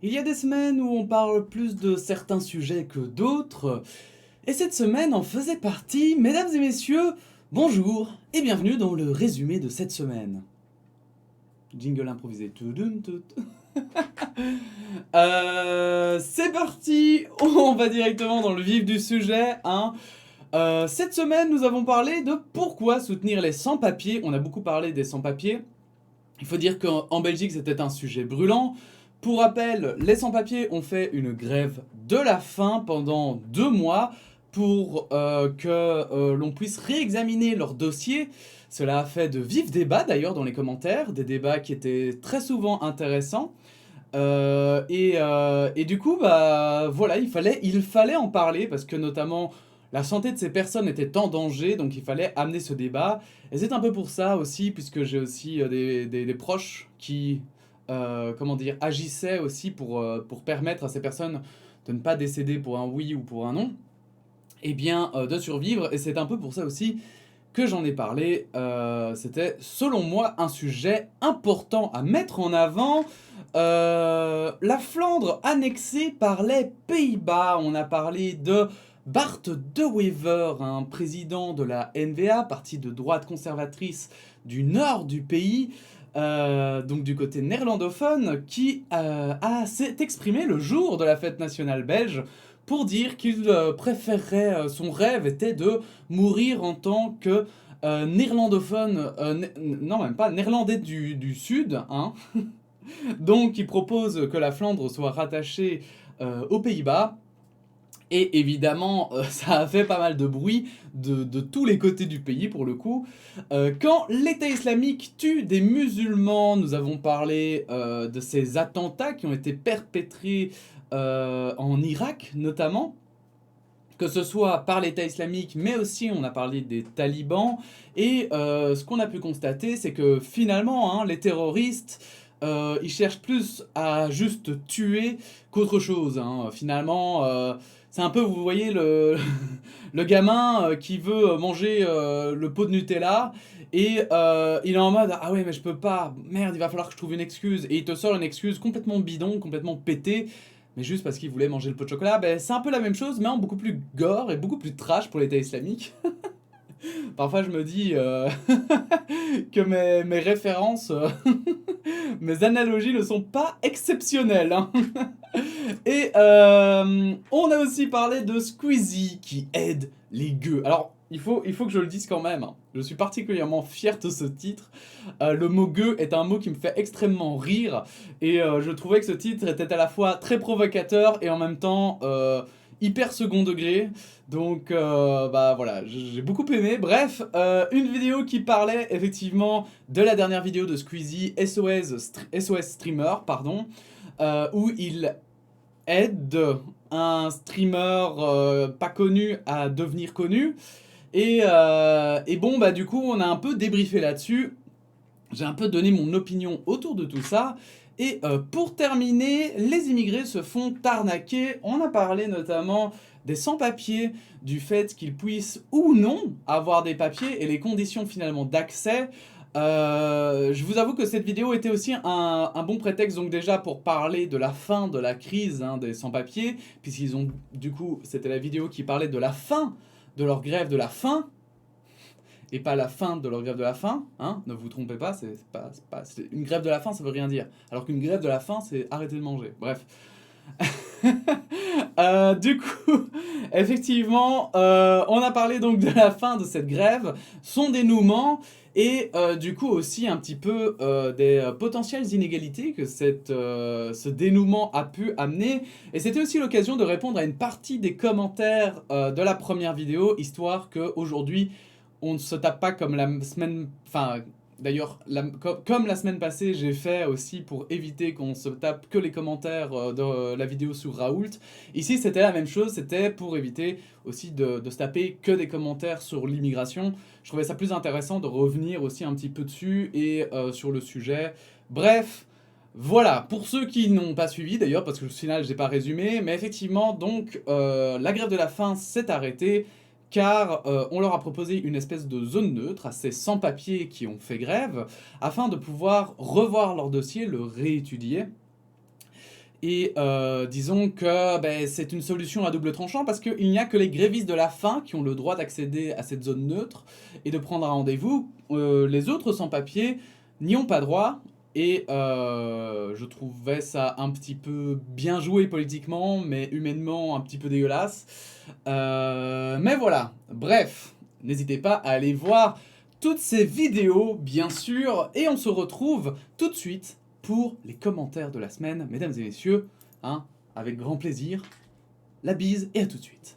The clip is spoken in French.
Il y a des semaines où on parle plus de certains sujets que d'autres, et cette semaine en faisait partie. Mesdames et messieurs, bonjour et bienvenue dans le résumé de cette semaine. Jingle improvisé. Toudoum tout. C'est parti, on va directement dans le vif du sujet, hein. Cette semaine, nous avons parlé de pourquoi soutenir les sans-papiers. On a beaucoup parlé des sans-papiers. Il faut dire qu'en Belgique, c'était un sujet brûlant. Pour rappel, les sans-papiers ont fait une grève de la faim pendant 2 mois pour que l'on puisse réexaminer leur dossier. Cela a fait de vifs débats d'ailleurs dans les commentaires, des débats qui étaient très souvent intéressants. Et du coup, bah voilà, il fallait en parler parce que notamment la santé de ces personnes était en danger, donc il fallait amener ce débat. Et c'est un peu pour ça aussi, puisque j'ai aussi des proches qui, comment dire, agissaient aussi pour permettre à ces personnes de ne pas décéder pour un oui ou pour un non, et bien de survivre. Et c'est un peu pour ça aussi que j'en ai parlé. C'était selon moi un sujet important à mettre en avant. La Flandre annexée par les Pays-Bas. On a parlé de Bart De Wever, un président de la N-VA, parti de droite conservatrice du nord du pays, donc du côté néerlandophone, qui s'est exprimé le jour de la fête nationale belge pour dire qu'il préférerait, son rêve était de mourir en tant que néerlandophone, non même pas, néerlandais du sud, hein. Donc il propose que la Flandre soit rattachée aux Pays-Bas. Et évidemment, ça a fait pas mal de bruit de tous les côtés du pays pour le coup. Quand l'État islamique tue des musulmans, nous avons parlé de ces attentats qui ont été perpétrés en Irak notamment, que ce soit par l'État islamique, mais aussi on a parlé des talibans. Et ce qu'on a pu constater, c'est que finalement, hein, les terroristes, ils cherchent plus à juste tuer qu'autre chose, hein. Finalement, c'est un peu, vous voyez, le gamin qui veut manger le pot de Nutella. Et il est en mode ah ouais mais je peux pas, merde il va falloir que je trouve une excuse, et il te sort une excuse complètement bidon, complètement pétée, mais juste parce qu'il voulait manger le pot de chocolat. Ben, c'est un peu la même chose, mais en beaucoup plus gore et beaucoup plus trash pour l'État islamique. Parfois, je me dis que mes références, mes analogies ne sont pas exceptionnelles, hein. Et on a aussi parlé de Squeezie qui aide les gueux. Alors, il faut que je le dise quand même, hein. Je suis particulièrement fier de ce titre. Le mot gueux est un mot qui me fait extrêmement rire. Et je trouvais que ce titre était à la fois très provocateur et en même temps hyper second degré. Donc, bah voilà, j'ai beaucoup aimé. Bref, une vidéo qui parlait effectivement de la dernière vidéo de Squeezie, SOS Streamer, pardon, où il aide un streamer pas connu à devenir connu. Et bon, bah du coup, on a un peu débriefé là-dessus. J'ai un peu donné mon opinion autour de tout ça. Et pour terminer, les immigrés se font arnaquer. On a parlé notamment des sans-papiers, du fait qu'ils puissent ou non avoir des papiers et les conditions finalement d'accès. Je vous avoue que cette vidéo était aussi un bon prétexte donc déjà pour parler de la fin de la crise, hein, des sans-papiers, puisqu'ils ont du coup, c'était la vidéo qui parlait de la fin de leur grève de la faim, et pas la fin de leur grève de la faim, hein, ne vous trompez pas, une grève de la faim ça veut rien dire, alors qu'une grève de la faim c'est arrêter de manger, bref. Du coup, effectivement, on a parlé donc de la fin de cette grève, son dénouement, et du coup aussi un petit peu des potentielles inégalités que ce dénouement a pu amener. Et c'était aussi l'occasion de répondre à une partie des commentaires de la première vidéo, histoire qu'aujourd'hui, on ne se tape pas comme la semaine... Enfin, d'ailleurs, comme la semaine passée, j'ai fait aussi pour éviter qu'on se tape que les commentaires de la vidéo sur Raoult. Ici, c'était la même chose, c'était pour éviter aussi de se taper que des commentaires sur l'immigration. Je trouvais ça plus intéressant de revenir aussi un petit peu dessus et sur le sujet. Bref, voilà, pour ceux qui n'ont pas suivi d'ailleurs, parce que au final, j'ai pas résumé, mais effectivement, donc, la grève de la faim s'est arrêtée car on leur a proposé une espèce de zone neutre à ces sans-papiers qui ont fait grève, afin de pouvoir revoir leur dossier, le réétudier. Et disons que c'est une solution à double tranchant parce qu'il n'y a que les grévistes de la faim qui ont le droit d'accéder à cette zone neutre et de prendre un rendez-vous. Les autres sans-papiers n'y ont pas droit. Et je trouvais ça un petit peu bien joué politiquement, mais humainement un petit peu dégueulasse. Mais voilà, bref, n'hésitez pas à aller voir toutes ces vidéos, bien sûr, et on se retrouve tout de suite pour les commentaires de la semaine, mesdames et messieurs, hein, avec grand plaisir. La bise et à tout de suite.